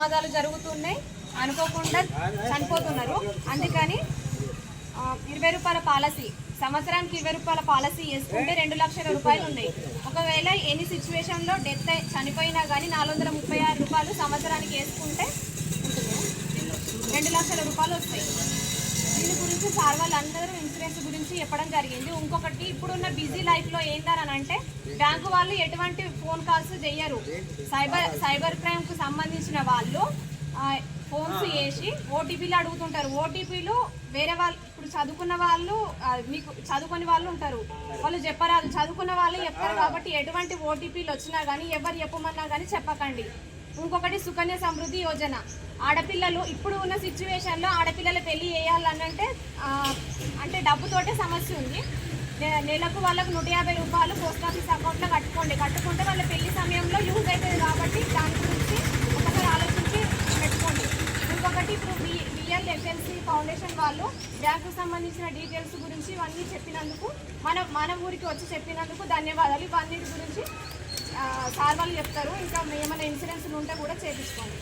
ప్రమాదాలు జరుగుతున్నాయి, అనుకోకుండా చనిపోతున్నారు. అందుకని 20 రూపాయల పాలసీ, సంవత్సరానికి 20 రూపాయల పాలసీ వేసుకుంటే 2 లక్షల రూపాయలు ఉన్నాయి. ఒకవేళ ఎనీ సిచ్యువేషన్లో డెత్ చనిపోయినా కానీ 436 రూపాయలు సంవత్సరానికి వేసుకుంటే 2 లక్షల రూపాయలు వస్తాయి. దీని గురించి సార్ వాళ్ళందరూ ఇన్సూరెన్స్ గురించి చెప్పడం జరిగింది. ఇంకొకటి, ఇప్పుడున్న బిజీ లైఫ్లో ఏందని అంటే బ్యాంకు వాళ్ళు ఎటువంటి ఫోన్ కాల్స్ చేయరు. సైబర్ క్రైమ్కు సంబంధించిన వాళ్ళు ఫోన్స్ చేసి ఓటీపీలు అడుగుతుంటారు. ఓటీపీలు వేరే వాళ్ళు, ఇప్పుడు చదువుకున్న వాళ్ళు, మీకు చదువుకుని వాళ్ళు ఉంటారు, వాళ్ళు చెప్పరాదు. చదువుకున్న వాళ్ళు చెప్తారు. కాబట్టి ఎటువంటి ఓటీపీలు వచ్చినా కానీ ఎవరు చెప్పమన్నా కానీ చెప్పకండి. ఇంకొకటి, సుకన్య సమృద్ధి యోజన. ఆడపిల్లలు ఇప్పుడు ఉన్న సిచ్యువేషన్లో ఆడపిల్లల పెళ్లి చేయాలనంటే అంటే డబ్బుతోటే సమస్య ఉంది. నెలకు వాళ్ళకు 150 రూపాయలు పోస్ట్ ఆఫీస్ అకౌంట్లో కట్టుకుంటే వాళ్ళ పెళ్లి సమయంలో యూజ్ అవుతుంది. కాబట్టి దాని గురించి ఒకసారి ఆలోచించి పెట్టుకోండి. ఇంకొకటి, ఇప్పుడు VLFLC ఫౌండేషన్ వాళ్ళు బ్యాంకుకు సంబంధించిన డీటెయిల్స్ గురించి ఇవన్నీ చెప్పినందుకు, మన ఊరికి వచ్చి చెప్పినందుకు ధన్యవాదాలు. ఇవన్నీ గురించి సార్ వాళ్ళు చెప్తారు. ఇంకా ఏమైనా ఇన్సూరెన్స్లు ఉంటే కూడా చేయించుకోండి.